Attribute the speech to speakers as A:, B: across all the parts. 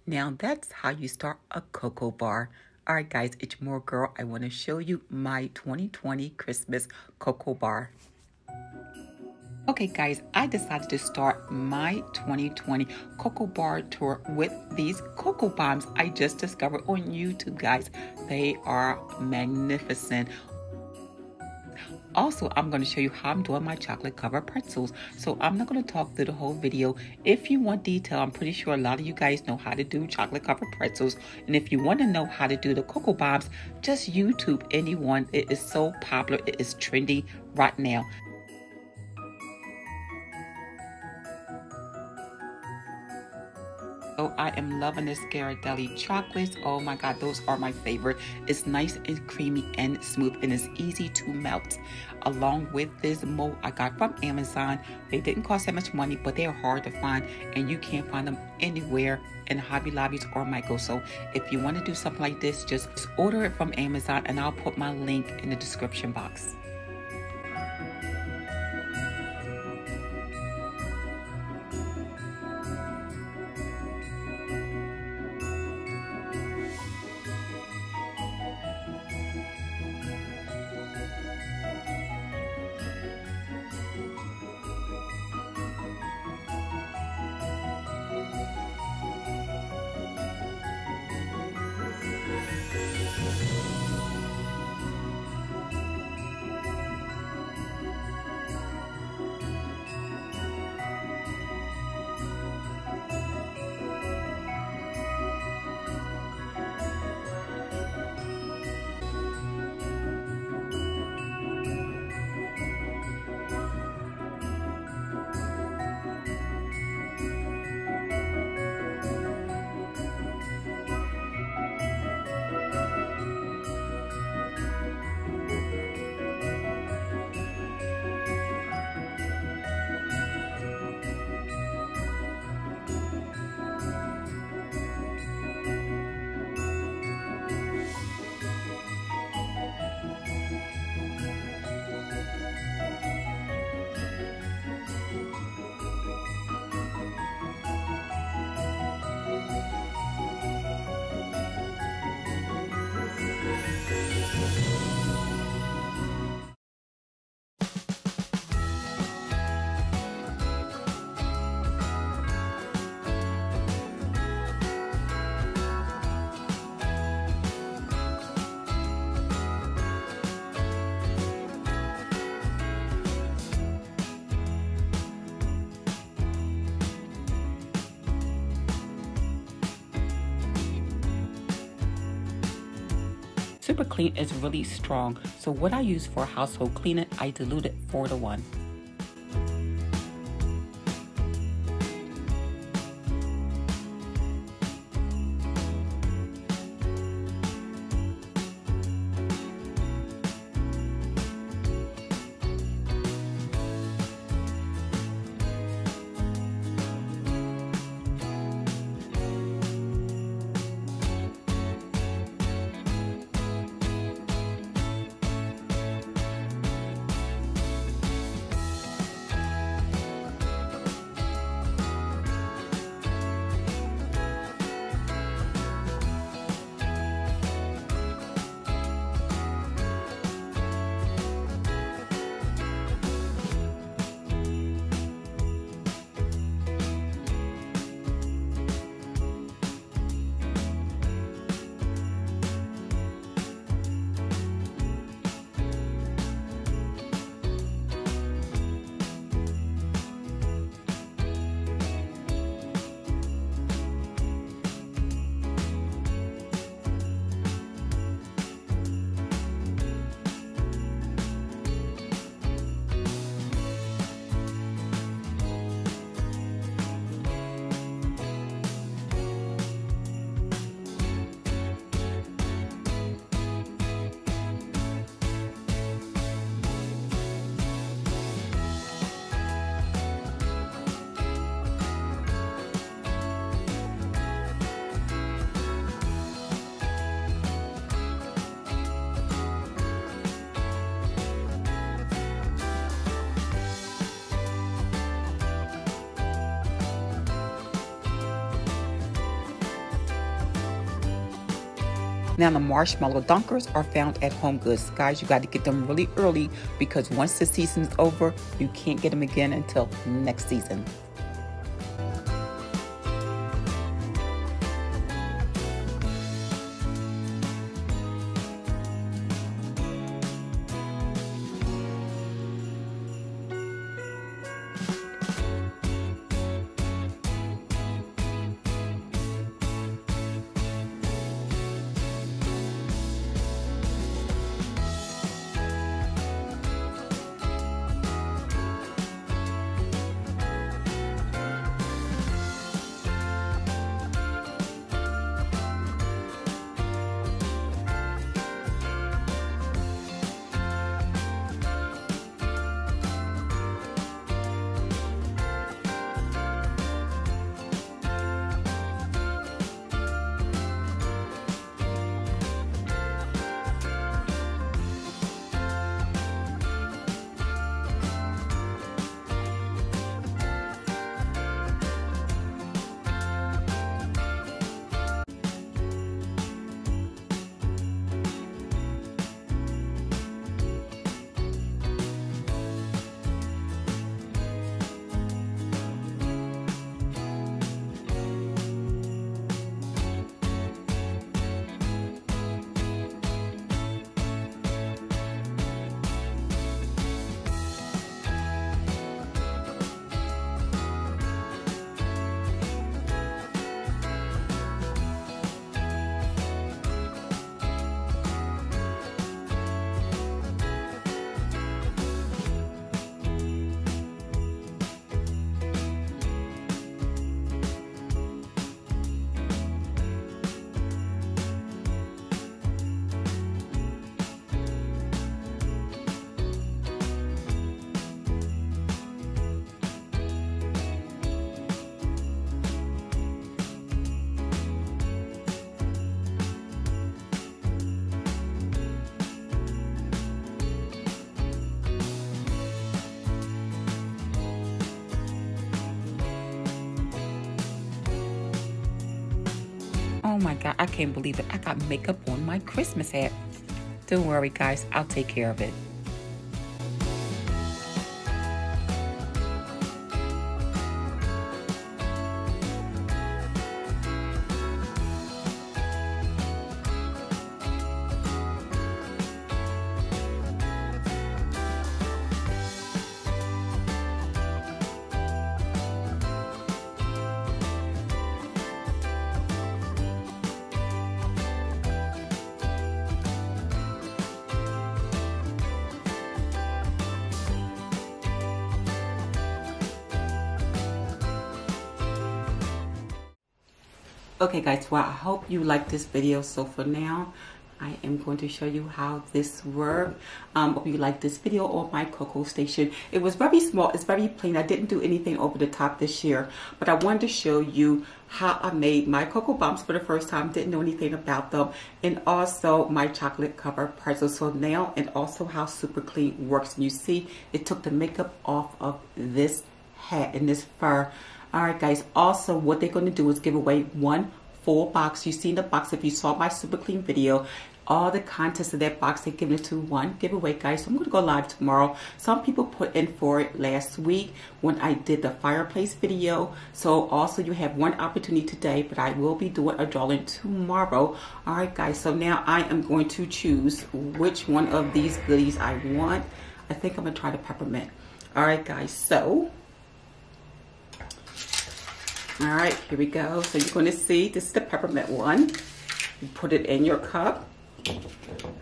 A: Now that's how you start a cocoa bar. Alright guys, it's Mooregirl. I want to show you my 2020 Christmas cocoa bar. Okay guys, I decided to start my 2020 cocoa bar tour with these cocoa bombs I just discovered on YouTube, guys. They are magnificent. Also, I'm going to show you how I'm doing my chocolate covered pretzels. So I'm not going to talk through the whole video. If you want detail, I'm pretty sure a lot of you guys know how to do chocolate covered pretzels. And if you want to know how to do the cocoa bombs, just YouTube anyone. It is so popular. It is trendy right now. Oh, I am loving this Ghirardelli chocolates. Oh my God, those are my favorite. It's nice and creamy and smooth, and it's easy to melt. Along with this mold I got from Amazon. They didn't cost that much money, but they're hard to find, and you can't find them anywhere in Hobby Lobbies or Michael. So if you want to do something like this, just order it from Amazon, and I'll put my link in the description box. Super Clean is really strong, so what I use for household cleaning, I dilute it 4-to-1. Now the marshmallow dunkers are found at Home Goods. Guys, you got to get them really early because once the season's over, you can't get them again until next season. Oh my God, I can't believe it. I got makeup on my Christmas hat. Don't worry, guys. I'll take care of it. Okay guys, well I hope you like this video. So for now I am going to show you how this works. Hope you like this video on my cocoa station. It was very small, it's very plain. I didn't do anything over the top this year, but I wanted to show you how I made my cocoa bombs for the first time. Didn't know anything about them, and also my chocolate covered pretzel. So now, and also how Super Clean works. And you see it took the makeup off of this hat and this fur. Alright guys, also what they're going to do is give away one full box. You see in the box, if you saw my Super Clean video, all the contents of that box, they're giving it to one giveaway, guys. So I'm going to go live tomorrow. Some people put in for it last week when I did the fireplace video. So also you have one opportunity today, but I will be doing a drawing tomorrow. Alright guys, so now I am going to choose which one of these goodies I want. I think I'm going to try the peppermint. Alright guys, so all right, here we go. So you're going to see, this is the peppermint one. You put it in your cup.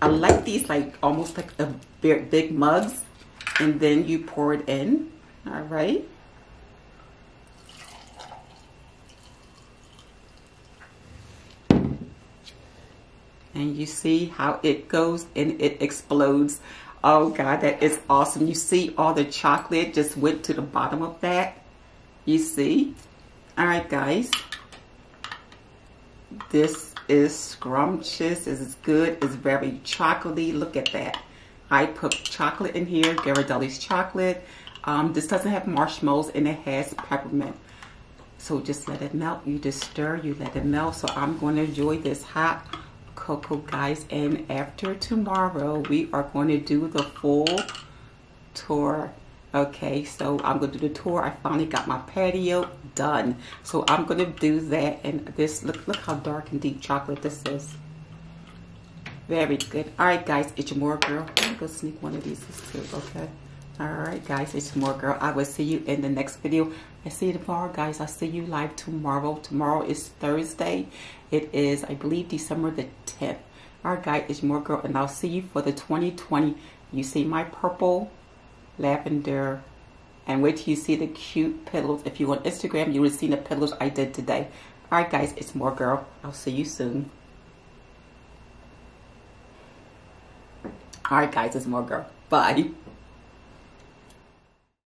A: I like these like almost like the big mugs, and then you pour it in. All right. And you see how it goes and it explodes. Oh God, that is awesome. You see all the chocolate just went to the bottom of that. You see? All right, guys, this is scrumptious. This is good. It's very chocolatey. Look at that. I put chocolate in here, Ghirardelli's chocolate. This doesn't have marshmallows, and it has peppermint. So just let it melt. You just stir, you let it melt. So I'm going to enjoy this hot Coco, guys, and after tomorrow we are going to do the full tour. Okay, so I'm going to do the tour. I finally got my patio done, so I'm going to do that. And this, look how dark and deep chocolate this is. Very good. All right, guys, it's your Mooregirl. I'm going to go sneak one of these too, okay? All right, guys, it's your Mooregirl. I will see you in the next video. I see you tomorrow, guys. I'll see you live tomorrow. Tomorrow is Thursday. It is, I believe, December the 10th. All right, guys, it's your Mooregirl, and I'll see you for the 2020. You see my purple, lavender, and wait till you see the cute pillows. If you're on Instagram, you will see the pillows I did today. All right, guys, it's Mooregirl. I'll see you soon. All right, guys, it's Mooregirl. Bye.